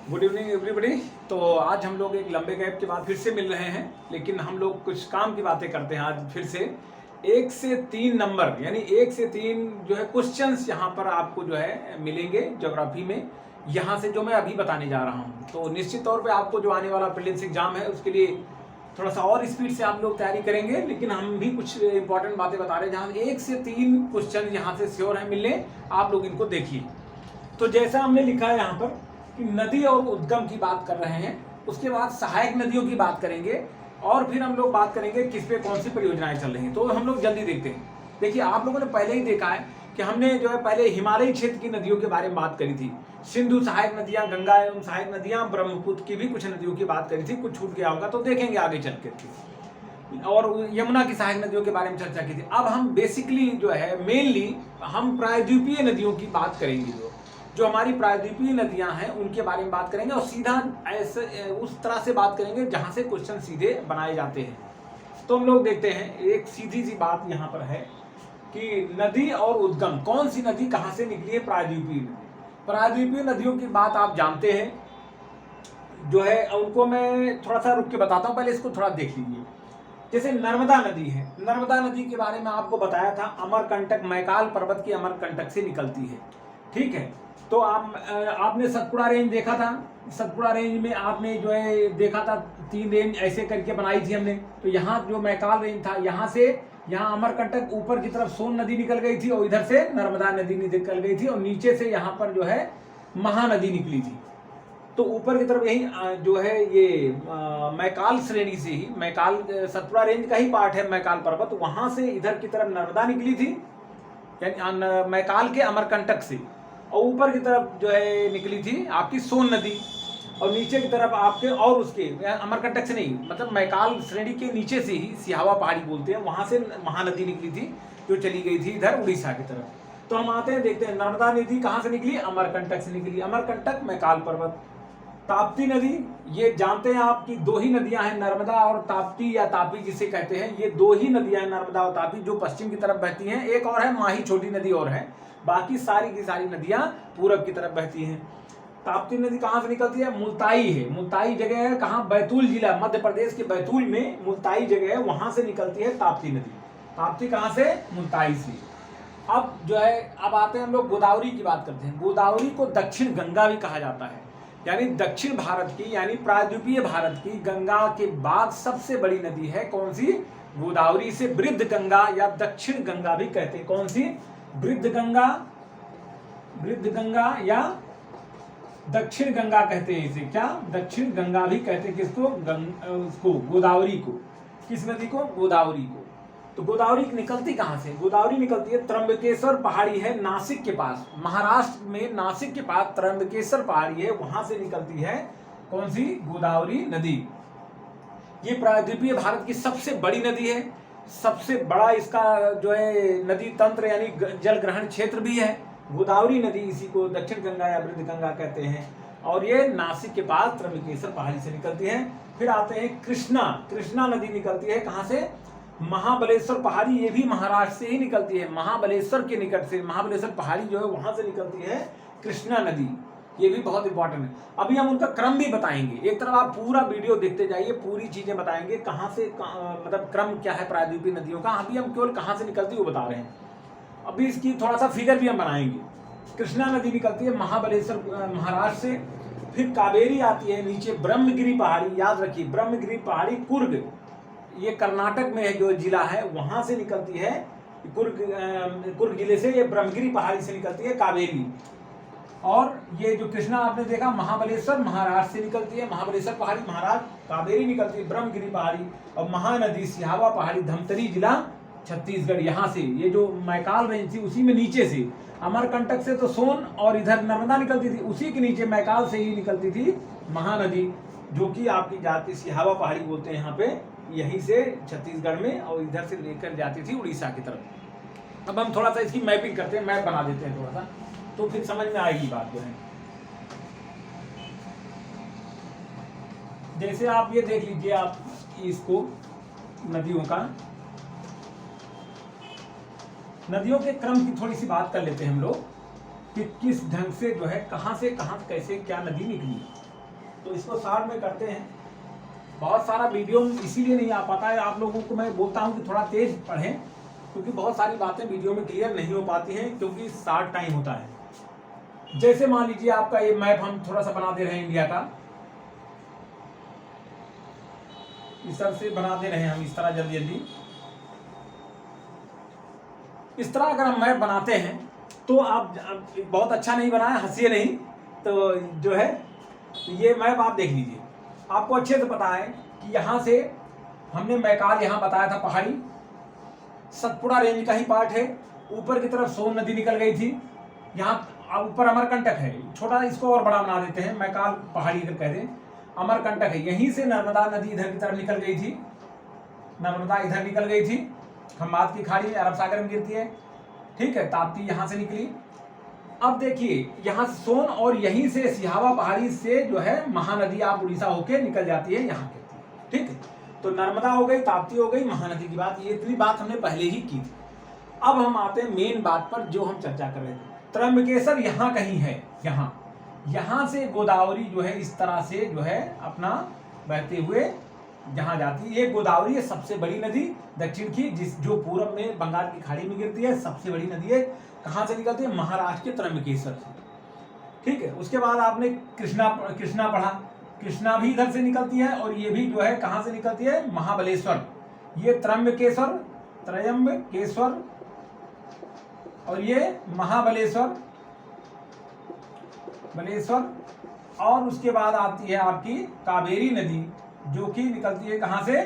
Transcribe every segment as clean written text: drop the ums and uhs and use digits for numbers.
Good evening everybody. तो आज हम लोग एक लंबे गैप के बाद फिर से मिल रहे हैं, लेकिन हम लोग कुछ काम की बातें करते हैं आज फिर से। 1 से 3 नंबर यानी 1 से 3 जो है क्वेश्चंस यहाँ पर आपको जो है मिलेंगे ज्योग्राफी में, यहाँ से जो मैं अभी बताने जा रहा हूँ। तो निश्चित तौर पे आपको जो आने वाला प्रीलिम्स एग्जाम है उसके लिए थोड़ा सा और स्पीड से आप लोग तैयारी करेंगे, लेकिन हम भी कुछ इंपॉर्टेंट बातें बता रहे हैं जहाँ 1 से 3 क्वेश्चन यहाँ से श्योर है मिलने। आप लोग इनको देखिए। तो जैसा हमने लिखा है यहाँ पर कि नदी और उद्गम की बात कर रहे हैं, उसके बाद सहायक नदियों की बात करेंगे और फिर हम लोग बात करेंगे किस पे कौन सी परियोजनाएं चल रही हैं। तो हम लोग जल्दी देखते हैं। देखिए, आप लोगों ने पहले ही देखा है कि हमने जो है पहले हिमालयी क्षेत्र की नदियों के बारे में बात करी थी। सिंधु सहायक नदियां, गंगा एवं सहायक नदियां, ब्रह्मपुत्र की भी कुछ नदियों की बात करी थी। कुछ छूट गया होगा तो देखेंगे आगे चल के। और यमुना की सहायक नदियों के बारे में चर्चा की थी। अब हम बेसिकली जो है मेनली हम प्रायद्वीपीय नदियों की बात करेंगे। जो हमारी प्रायद्वीपीय नदियां हैं उनके बारे में बात करेंगे और सीधा ऐसे उस तरह से बात करेंगे जहां से क्वेश्चन सीधे बनाए जाते हैं। तो हम लोग देखते हैं, एक सीधी सी बात यहाँ पर है कि नदी और उद्गम, कौन सी नदी कहाँ से निकली है? प्रायद्वीपीय नदी। प्रायद्वीपीय नदियों की बात आप जानते हैं जो है, उनको मैं थोड़ा सा रुक के बताता हूँ। पहले इसको थोड़ा देख लीजिए। जैसे नर्मदा नदी है, नर्मदा नदी के बारे में आपको बताया था, अमरकंटक, मैकाल पर्वत की अमरकंटक से निकलती है। ठीक है, तो आपने सतपुड़ा रेंज देखा था। सतपुड़ा रेंज में आपने जो है देखा था 3 रेंज ऐसे करके बनाई थी हमने। तो यहाँ जो मैकाल रेंज था, यहाँ से यहाँ अमरकंटक ऊपर की तरफ सोन नदी निकल गई थी और इधर से नर्मदा नदी निकल गई थी और नीचे से यहाँ पर जो है महानदी निकली थी। तो ऊपर की तरफ यही जो है ये मैकाल श्रेणी से ही, मैकाल सतपुड़ा रेंज का ही पार्ट है मैकाल पर्वत, वहां से इधर की तरफ नर्मदा निकली थी यानी मैकाल के अमरकंटक से, और ऊपर की तरफ जो है निकली थी आपकी सोन नदी, और नीचे की तरफ आपके और उसके अमरकंटक से नहीं, मतलब मैकाल श्रेणी के नीचे से ही सिहावा पहाड़ी बोलते हैं, वहां से महानदी निकली थी जो चली गई थी इधर उड़ीसा की तरफ। तो हम आते हैं, देखते हैं नर्मदा नदी कहाँ से निकली? अमरकंटक से निकली। अमरकंटक, मैकाल पर्वत। ताप्ती नदी, ये जानते हैं आप कि 2 ही नदियां हैं, नर्मदा और ताप्ती या तापी जिसे कहते हैं। ये 2 ही नदियां हैं, नर्मदा और तापी, जो पश्चिम की तरफ बहती हैं। एक और है माही, छोटी नदी और है, बाकी सारी की सारी नदियां पूरब की तरफ बहती हैं। ताप्ती नदी कहाँ से निकलती है? मुल्ताई है, मुल्ताई जगह है, कहाँ? बैतूल जिला, मध्य प्रदेश के बैतूल में मुल्ताई जगह है, वहां से निकलती है ताप्ती नदी। ताप्ती कहाँ से? मुल्ताई से। अब जो है, अब आते हैं हम लोग गोदावरी की बात करते हैं। गोदावरी को दक्षिण गंगा भी कहा जाता है, यानी दक्षिण भारत की यानी प्रायद्वीपीय भारत की गंगा के बाद सबसे बड़ी नदी है। कौन सी? गोदावरी। से वृद्ध गंगा या दक्षिण गंगा भी कहते हैं। कौन सी? वृद्ध गंगा, वृद्ध गंगा या दक्षिण गंगा कहते हैं इसे। क्या? दक्षिण गंगा भी कहते हैं। किसको? उसको, गोदावरी को। किस नदी को? गोदावरी को। तो गोदावरी निकलती कहाँ से? गोदावरी निकलती है त्र्यंबकेश्वर पहाड़ी है नासिक के पास, महाराष्ट्र में नासिक के पास त्र्यंबकेश्वर पहाड़ी है, वहां से निकलती है। कौन सी? गोदावरी नदी। ये प्रायद्वीपीय भारत की सबसे बड़ी नदी है, सबसे बड़ा इसका जो है नदी तंत्र यानी जल ग्रहण क्षेत्र भी है गोदावरी नदी। इसी को दक्षिण गंगा या वृद्ध गंगा कहते हैं, और ये नासिक के पास त्र्यंबकेश्वर पहाड़ी से निकलती है। फिर आते हैं कृष्णा। कृष्णा नदी निकलती है कहाँ से? महाबलेश्वर पहाड़ी, ये भी महाराष्ट्र से ही निकलती है, महाबलेश्वर के निकट से। महाबलेश्वर पहाड़ी जो है वहां से निकलती है कृष्णा नदी। ये भी बहुत इंपॉर्टेंट है। अभी हम उनका क्रम भी बताएंगे। एक तरफ आप पूरा वीडियो देखते जाइए, पूरी चीजें बताएंगे कहाँ से मतलब क्रम क्या है प्रायद्वीपीय नदियों का। अभी हम केवल कहाँ से निकलती है वो बता रहे हैं। अभी इसकी थोड़ा सा फिगर भी हम बनाएंगे। कृष्णा नदी निकलती है महाबलेश्वर महाराष्ट्र से। फिर कावेरी आती है नीचे, ब्रह्मगिरी पहाड़ी, याद रखिए ब्रह्मगिरी पहाड़ी कुर्ग, ये कर्नाटक में है जो जिला है, वहां से निकलती है। कुर्ग जिले से ये ब्रह्मगिरी पहाड़ी से निकलती है कावेरी। और ये जो कृष्णा आपने देखा महाबलेश्वर महाराष्ट्र से निकलती है, महाबलेश्वर पहाड़ी महाराष्ट्र, कावेरी निकलती है ब्रह्मगिरी पहाड़ी, और महानदी सिहावा पहाड़ी धमतरी जिला छत्तीसगढ़। यहाँ से ये जो मैकाल रेंज थी उसी में नीचे से, अमरकंटक से तो सोन और इधर नर्मदा निकलती थी, उसी के नीचे मैकाल से ही निकलती थी महानदी, जो कि आपकी जाती सिहावा पहाड़ी बोलते हैं यहाँ पे, यहीं से छत्तीसगढ़ में, और इधर से लेकर जाती थी उड़ीसा की तरफ। अब हम थोड़ा सा इसकी मैपिंग करते हैं, मैप बना देते हैं थोड़ा सा, तो फिर समझ में आएगी बात जो है। जैसे आप ये देख लीजिए, आप इसको नदियों का, नदियों के क्रम की थोड़ी सी बात कर लेते हैं हम लोग कि किस ढंग से जो है कहाँ से कहाँ कैसे क्या नदी निकली। तो इसको शॉर्ट में करते हैं। बहुत सारा वीडियो इसीलिए नहीं आ पाता है, आप लोगों को मैं बोलता हूँ कि थोड़ा तेज पढ़ें, क्योंकि बहुत सारी बातें वीडियो में क्लियर नहीं हो पाती हैं, क्योंकि शॉर्ट टाइम होता है। जैसे मान लीजिए आपका ये मैप हम थोड़ा सा बना दे रहे हैं इंडिया का, इस तरह से बना दे रहे हैं हम, इस तरह जल्दी जल्दी इस तरह अगर हम मैप बनाते हैं तो आप बहुत अच्छा नहीं बनाया, हंसिए नहीं, तो जो है ये मैप आप देख लीजिए, आपको अच्छे से पता है कि यहाँ से हमने मैकाल यहाँ बताया था पहाड़ी, सतपुड़ा रेंज का ही पार्ट है, ऊपर की तरफ सोन नदी निकल गई थी, यहाँ ऊपर अमरकंटक है, छोटा इसको और बड़ा बना देते हैं, मैकाल पहाड़ी अगर कह दें, अमरकंटक है, यहीं से नर्मदा नदी इधर की तरफ निकल गई थी, नर्मदा इधर निकल गई थी, खम्बात की खाड़ी में अरब सागर में गिरती है, ठीक है, ताप्ती यहाँ से निकली। अब देखिए यहाँ से सोन और यहीं से सिहावा पहाड़ी से जो है महानदी आप उड़ीसा होके निकल जाती है, यहाँ गिरती है, ठीक है। तो नर्मदा हो गई, ताप्ती हो गई, महानदी की बात, ये इतनी बात हमने पहले ही की थी। अब हम आते हैं मेन बात पर जो हम चर्चा कर रहे थे, त्र्यंबकेश्वर यहाँ कहीं है, यहाँ से गोदावरी जो है इस तरह से जो है अपना बहते हुए जहाँ जाती है, ये गोदावरी है सबसे बड़ी नदी दक्षिण की, जो पूरब में बंगाल की खाड़ी में गिरती है, सबसे बड़ी नदी है। कहाँ से निकलती है? महाराष्ट्र के त्र्यंबकेश्वर से, ठीक है। उसके बाद आपने कृष्णा पढ़ा, कृष्णा भी इधर से निकलती है, और ये भी जो है कहाँ से निकलती है? महाबलेश्वर, ये त्र्यंबकेश्वर और ये महाबलेश्वर, और उसके बाद आती है आपकी कावेरी नदी, जो कि निकलती है कहां से?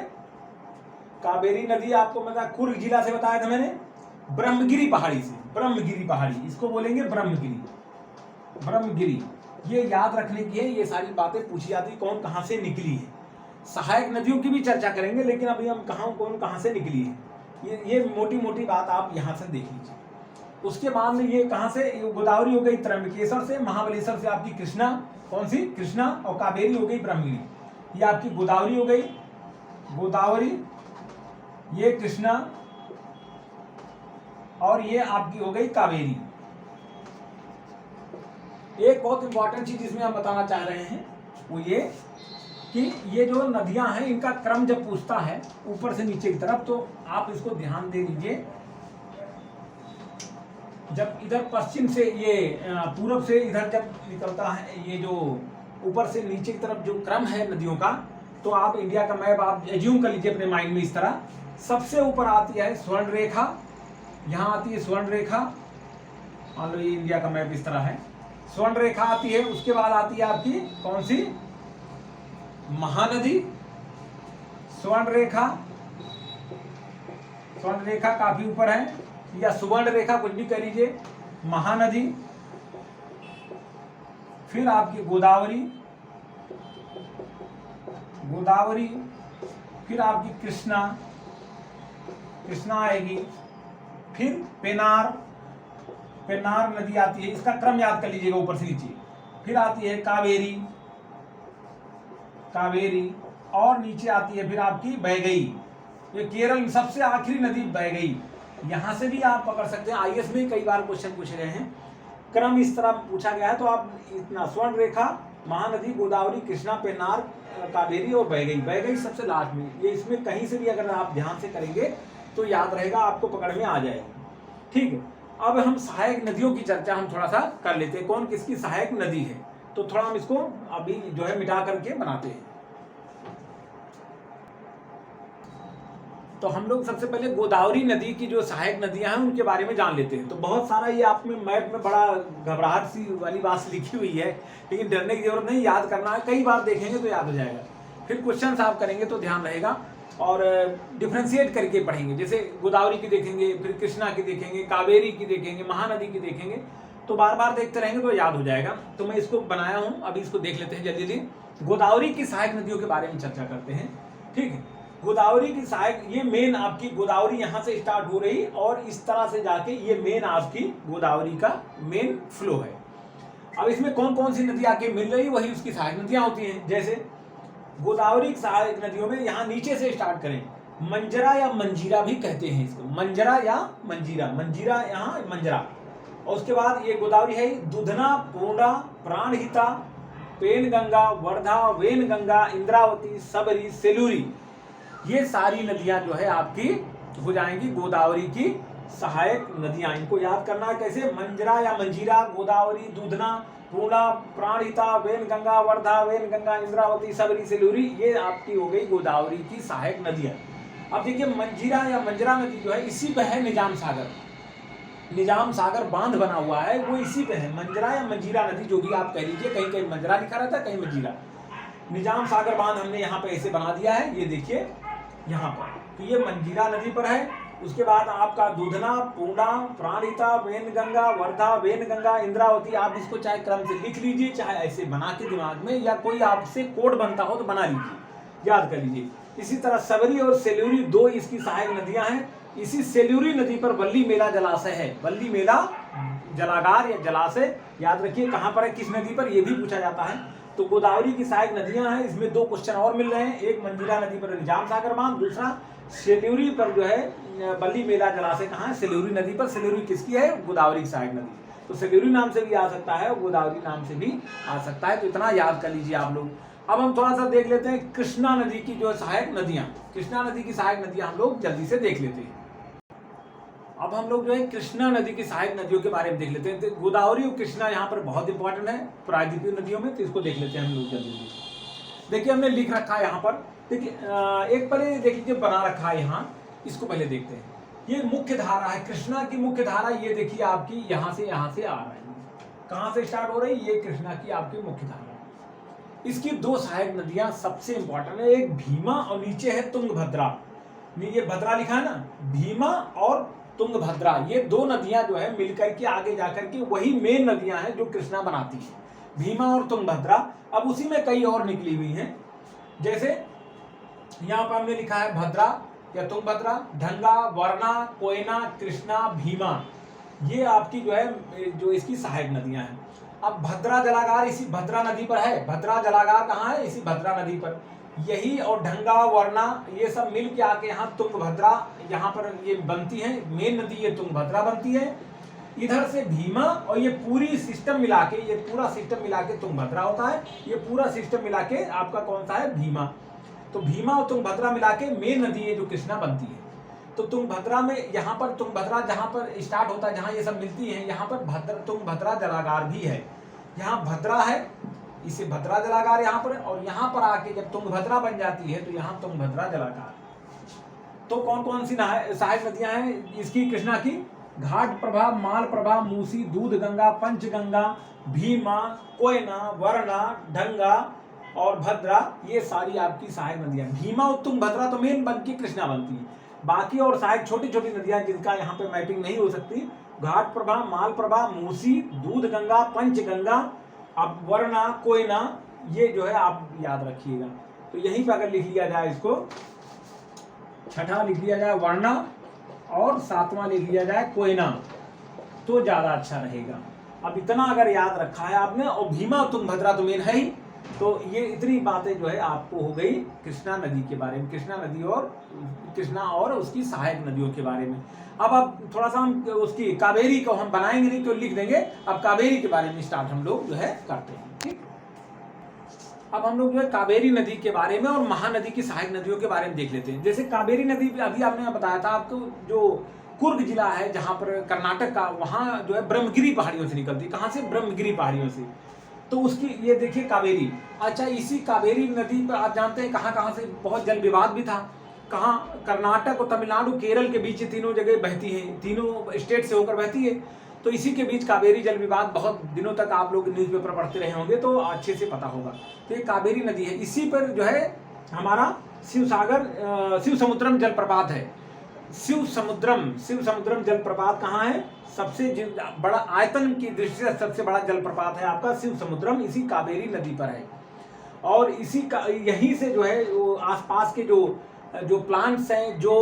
कावेरी नदी आपको मतलब कुर्ग जिला से बताया था मैंने, ब्रह्मगिरी पहाड़ी से, ब्रह्मगिरी पहाड़ी, इसको बोलेंगे ब्रह्मगिरी। ये याद रखने की है, ये सारी बातें पूछी जाती कौन कहां से निकली है। सहायक नदियों की भी चर्चा करेंगे, लेकिन अभी हम कौन कहां से निकली है, ये मोटी मोटी बात आप यहां से देख लीजिए। उसके बाद में ये कहां से? गोदावरी हो गई त्र्यंबकेश्वर से, महाबलेश्वर से आपकी कृष्णा, कौन सी? कृष्णा, और कावेरी हो गई ब्रह्मगिरी। ये आपकी गोदावरी हो गई, गोदावरी, ये कृष्णा, और ये आपकी हो गई कावेरी। एक बहुत इंपॉर्टेंट चीज इसमें हम बताना चाह रहे हैं वो ये कि ये जो नदियां हैं इनका क्रम जब पूछता है ऊपर से नीचे की तरफ, तो आप इसको ध्यान दे लीजिए। जब इधर पश्चिम से ये पूरब से इधर जब निकलता है, ये जो ऊपर से नीचे की तरफ जो क्रम है नदियों का, तो आप इंडिया का मैप आप एज्यूम कर लीजिए अपने माइंड में इस तरह। सबसे ऊपर आती है स्वर्ण रेखा, यहाँ आती है स्वर्ण रेखा, मान लो ये इंडिया का मैप इस तरह है, स्वर्ण रेखा आती है। उसके बाद आती है आपकी कौन सी? महानदी, स्वर्ण रेखा काफी ऊपर है, या सुवर्ण रेखा, कुछ भी कह लीजिए, महानदी, फिर आपकी गोदावरी, फिर आपकी कृष्णा आएगी, फिर पेनार नदी आती है, इसका क्रम याद कर लीजिएगा ऊपर से नीचे। फिर आती है कावेरी, और नीचे आती है फिर आपकी वैगई, ये केरल में सबसे आखिरी नदी वैगई। यहां से भी आप पकड़ सकते हैं, आईएएस में कई बार क्वेश्चन पूछे गए हैं, क्रम इस तरह पूछा गया है। तो आप इतना स्वर्ण रेखा, महानदी, गोदावरी, कृष्णा, पेन्नार, कावेरी और वैगई सबसे लास्ट में। ये इसमें कहीं से भी अगर आप ध्यान से करेंगे तो याद रहेगा, आपको पकड़ में आ जाएगा, ठीक है। अब हम सहायक नदियों की चर्चा हम थोड़ा सा कर लेते हैं, कौन किसकी सहायक नदी है। तो थोड़ा हम इसको अभी जो है मिटा करके बनाते हैं। तो हम लोग सबसे पहले गोदावरी नदी की जो सहायक नदियां हैं उनके बारे में जान लेते हैं। तो बहुत सारा ये आप में मैप में बड़ा घबराहट सी वाली बात लिखी हुई है, लेकिन डरने की जरूरत नहीं, याद करना है, कई बार देखेंगे तो याद हो जाएगा। फिर क्वेश्चन आप करेंगे तो ध्यान रहेगा, और डिफ्रेंशिएट करके पढ़ेंगे। जैसे गोदावरी की देखेंगे, फिर कृष्णा की देखेंगे, कावेरी की देखेंगे, महानदी की देखेंगे, तो बार बार देखते रहेंगे तो याद हो जाएगा। तो मैं इसको बनाया हूँ, अभी इसको देख लेते हैं जल्दी। गोदावरी की सहायक नदियों के बारे में चर्चा करते हैं, ठीक है। गोदावरी की सहायक, ये मेन आपकी गोदावरी यहाँ से स्टार्ट हो रही और इस तरह से जाके ये मेन आपकी गोदावरी का मेन फ्लो है। अब इसमें कौन कौन सी नदी आके मिल रही, वही उसकी सहायक नदियां होती हैं। जैसे गोदावरी की सहायक नदियों में यहाँ नीचे से स्टार्ट करें, मंजरा या मंजीरा भी कहते हैं इसको, मंजरा या मंजीरा यहाँ मंजरा। और उसके बाद ये गोदावरी है दुधना, पूर्णा, प्राणहिता, पेनगंगा, वर्धा, वेनगंगा, इंद्रावती, सबरी, सेलूरी, ये सारी नदियां जो है आपकी हो जाएंगी गोदावरी की सहायक नदियां। इनको याद करना है कैसे, मंजरा या मंजीरा, गोदावरी, दूधना, पूर्णा, प्राणहिता, वेनगंगा, वर्धा, वेनगंगा, इंद्रावती, सबरी, सेलूरी, ये आपकी हो गई गोदावरी की सहायक नदियां। अब देखिए मंजीरा या मंजरा नदी जो है इसी पे है निजाम सागर, निजाम सागर बांध बना हुआ है वो इसी पे है। मंजरा या मंजीरा नदी जो भी आप कह लीजिए, कहीं कहीं मंजरा लिखा रहता है, कहीं मंजीरा। निजाम सागर बांध हमने यहाँ पे ऐसे बना दिया है, ये देखिए यहाँ पर, तो ये मंजीरा नदी पर है। उसके बाद आपका दूधना, पूर्णा, प्राणहिता, वेनगंगा, वर्धा, वेनगंगा, इंद्रावती, आप इसको चाहे क्रम से लिख लीजिए, चाहे ऐसे बना के दिमाग में, या कोई आपसे कोड बनता हो तो बना लीजिए, याद कर लीजिए। इसी तरह सबरी और सेलूरी दो इसकी सहायक नदियां हैं। इसी सेलूरी नदी पर वल्ली मेला जलाशय है, वल्ली मेला जलागार या जलाशय, याद रखिए कहां पर है, किस नदी पर, यह भी पूछा जाता है। तो गोदावरी की सहायक नदियां हैं, इसमें दो क्वेश्चन और मिल रहे हैं, एक मंजीरा नदी पर निजाम सागर बांध, दूसरा सेलूरी पर जो है वल्ली मेला जलाशय कहाँ है, सेलूरी नदी पर। सेलूरी किसकी है, गोदावरी की सहायक नदी, तो सेलूरी नाम से भी आ सकता है और गोदावरी नाम से भी आ सकता है, तो इतना याद कर लीजिए आप लोग। अब हम थोड़ा सा देख लेते हैं कृष्णा नदी की जो सहायक नदियां, कृष्णा नदी की सहायक नदियां हम लोग जल्दी से देख लेते हैं। अब हम लोग जो है कृष्णा नदी की सहायक नदियों के बारे में देख लेते हैं। तो गोदावरी और कृष्णा यहाँ पर बहुत इंपॉर्टेंट है प्रायद्वीपीय नदियों में, तो इसको देख लेते हैं हम लोग जल्दी। देखिए हमने लिख रखा है यहाँ पर, देखिए एक पहले देख लीजिए बना रखा है यहाँ, इसको पहले देखते हैं। ये मुख्य धारा है, कृष्णा की मुख्य धारा, ये देखिए आपकी यहाँ से आ रही है, कहाँ से स्टार्ट हो रही है, ये कृष्णा की आपकी मुख्य धारा। इसकी दो सहायक नदियां सबसे इंपॉर्टेंट है, एक भीमा और नीचे है तुंगभद्रा, ये भद्रा लिखा है ना, भीमा और तुंगभद्रा, ये दो नदियां जो है मिलकर के आगे जाकर के वही मेन नदियां हैं जो कृष्णा बनाती है, भीमा और तुंगभद्रा। अब उसी में कई और निकली हुई हैं, जैसे यहाँ पर हमने लिखा है भद्रा या तुंगभद्रा, ढंगा, वर्णा, कोयना, कृष्णा, भीमा, ये आपकी जो है जो इसकी सहायक नदियां हैं। अब भद्रा जलागार इसी भद्रा नदी पर है, भद्रा जलागार कहाँ है, इसी भद्रा नदी पर, यही और ढंगा, वर्णा, ये सब मिल के आके यहाँ तुंगभद्रा यहाँ पर ये बनती है, मेन नदी ये तुंगभद्रा बनती है। इधर से भीमा और ये पूरी सिस्टम मिला के, ये पूरा सिस्टम मिला के तुंगभद्रा होता है, ये पूरा सिस्टम मिला के आपका कौन सा है, भीमा। तो भीमा और तुंगभद्रा मिला के मेन नदी है जो कृष्णा बनती है। तो तुंगभद्रा में यहाँ पर तुंगभद्रा जहाँ पर स्टार्ट होता है, जहाँ ये सब मिलती है, यहाँ पर तुंगभद्रा जलागार भी है, यहाँ भद्रा है, इसे भद्रा जलागार यहाँ पर, और यहाँ पर आके जब तुंगभद्रा बन जाती है तो यहाँ तुंगभद्रा जलागार। तो कौन कौन सी सहायक नदियां हैं इसकी कृष्णा की, घाट प्रभा, माल प्रभा, मूसी, दूध गंगा, पंचगंगा, भीमा, कोयना, वर्णा, ढंगा और भद्रा, ये सारी आपकी सहायक नदियां। भीमा और तुंगभद्रा तो मेन बन के कृष्णा बनती है, बाकी और सहायक छोटी छोटी नदियां जिनका यहाँ पे मैपिंग नहीं हो सकती, घाट प्रभा, माल प्रभा, मूसी, दूध गंगा, पंचगंगा, अब वर्णा, कोयना, ये जो है आप याद रखिएगा। तो यहीं पर अगर लिख लिया जाए, इसको छठा लिख लिया जाए वर्णा और सातवां लिख लिया जाए कोयना, तो ज्यादा अच्छा रहेगा। अब इतना अगर याद रखा है आपने, और भीमा और तुंगभद्रा तो मेन है ही, तो ये इतनी बातें जो है आपको हो गई कृष्णा नदी के बारे में, कृष्णा नदी और कृष्णा और उसकी सहायक नदियों के बारे में। अब थोड़ा सा हम उसकी कावेरी को हम बनाएंगे नहीं तो लिख देंगे, अब कावेरी के बारे में स्टार्ट हम लोग जो है करते हैं। ठीक, अब हम लोग जो है कावेरी नदी के बारे में और महानदी की सहायक नदियों के बारे में देख लेते हैं। जैसे कावेरी नदी अभी आपने बताया था आपको, जो कुर्ग जिला है जहाँ पर कर्नाटक का, वहाँ जो है ब्रह्मगिरी पहाड़ियों से निकलती है। कहाँ से, ब्रह्मगिरी पहाड़ियों से। तो उसकी ये देखिए कावेरी, अच्छा इसी कावेरी नदी पर आप जानते हैं कहाँ कहाँ से बहुत जल विवाद भी था, कहाँ, कर्नाटक और तमिलनाडु, केरल के बीच तीनों जगह बहती है, तीनों स्टेट से होकर बहती है। तो इसी के बीच कावेरी जल विवाद बहुत दिनों तक आप लोग न्यूज़पेपर पढ़ते रहे होंगे तो अच्छे से पता होगा। तो ये कावेरी नदी है, इसी पर जो है हमारा शिव समुद्रम जलप्रपात है। शिव समुद्रम जलप्रपात कहाँ है, सबसे बड़ा आयतन की दृष्टि से सबसे बड़ा जलप्रपात है आपका शिव समुद्रम, इसी कावेरी नदी पर है। और इसी का यहीं से जो है वो आसपास के जो प्लांट्स हैं, जो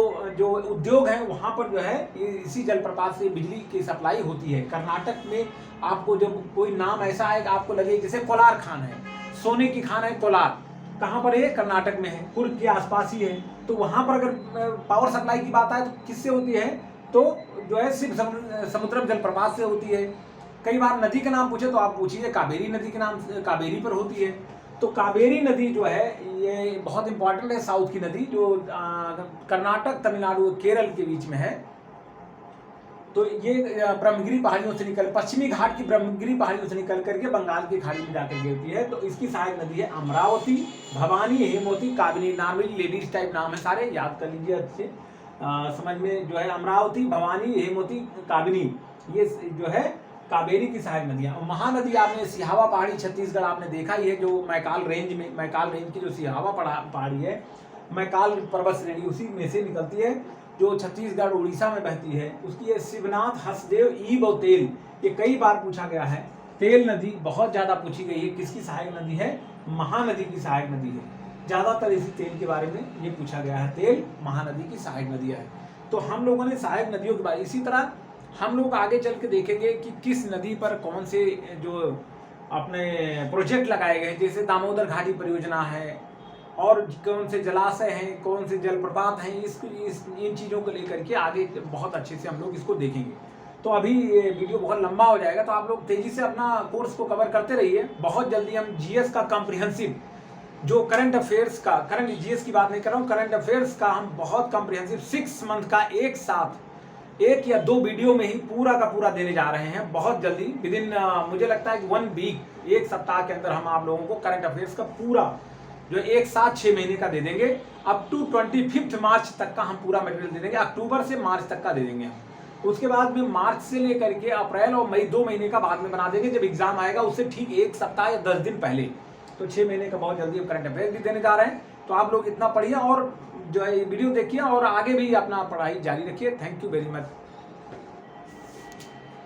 उद्योग हैं, वहाँ पर जो है इसी जलप्रपात से बिजली की सप्लाई होती है। कर्नाटक में आपको जब कोई नाम ऐसा है कि आपको लगे, जैसे कोलार खान है, सोने की खान है कोलार, कहाँ पर है, कर्नाटक में है, कुर्ग के आसपास ही है। तो वहाँ पर अगर पावर सप्लाई की बात आए तो किससे होती है, तो जो है शिव समुद्रम जलप्रपात से होती है। कई बार नदी का नाम पूछे तो आप पूछिए कावेरी नदी के नाम, कावेरी पर होती है। तो कावेरी नदी जो है ये बहुत इंपॉर्टेंट है, साउथ की नदी जो कर्नाटक, तमिलनाडु, केरल के बीच में है। तो ये ब्रह्मगिरी पहाड़ियों से निकल, पश्चिमी घाट की ब्रह्मगिरी पहाड़ियों से निकल करके बंगाल की खाड़ी में जाकर गिरती है। तो इसकी सहायक नदी है Amaravati, Bhavani, Hemavati, Kabini. Normally ladies type नाम है सारे, याद कर लीजिए अच्छे समझ में जो है। अमरावती, भवानी, हेमवती, काबिनी, ये जो है कावेरी की सहायक नदियाँ। महानदी आपने सिहावा पहाड़ी छत्तीसगढ़ आपने देखा ही है, जो मैकाल रेंज में, मैकाल रेंज की जो सिहावा पहाड़ी है, मैकाल पर्वत श्रेणी उसी में से निकलती है, जो छत्तीसगढ़ उड़ीसा में बहती है। उसकी ये शिवनाथ, हसदेव, ईब और तेल, ये कई बार पूछा गया है। तेल नदी बहुत ज़्यादा पूछी गई है, किसकी सहायक नदी है? महानदी की सहायक नदी है। ज़्यादातर इसी तेल के बारे में ये पूछा गया है, तेल महानदी की सहायक नदियाँ है। तो हम लोगों ने सहायक नदियों के बारे, इसी तरह हम लोग आगे चल के देखेंगे कि किस नदी पर कौन से जो अपने प्रोजेक्ट लगाए गए, जैसे दामोदर घाटी परियोजना है, और कौन से जलाशय हैं, कौन से जलप्रपात हैं, इन चीज़ों को लेकर के आगे बहुत अच्छे से हम लोग इसको देखेंगे। तो अभी ये वीडियो बहुत लंबा हो जाएगा, तो आप लोग तेज़ी से अपना कोर्स को कवर करते रहिए। बहुत जल्दी हम जीएस का कॉम्प्रिहेंसिव, जो करंट अफेयर्स का, करंट जीएस की बात नहीं कर रहा हूँ, करंट अफेयर्स का हम बहुत कॉम्प्रिहेंसिव 6 मंथ का एक साथ 1 या 2 वीडियो में ही पूरा का पूरा देने जा रहे हैं बहुत जल्दी। विदिन मुझे लगता है कि 1 वीक, 1 सप्ताह के अंदर हम आप लोगों को करंट अफेयर्स का पूरा जो एक साथ 6 महीने का दे देंगे। अप टू 25 मार्च तक का हम पूरा मटेरियल दे देंगे, अक्टूबर से मार्च तक का दे देंगे हम। उसके बाद में मार्च से लेकर के अप्रैल और मई 2 महीने का बाद में बना देंगे, जब एग्जाम आएगा उससे ठीक 1 सप्ताह या 10 दिन पहले। तो 6 महीने का बहुत जल्दी हम करंट अफेयर्स भी देने जा रहे हैं। तो आप लोग इतना पढ़िए और जो है वीडियो देखिए और आगे भी अपना पढ़ाई जारी रखिए। Thank you very much.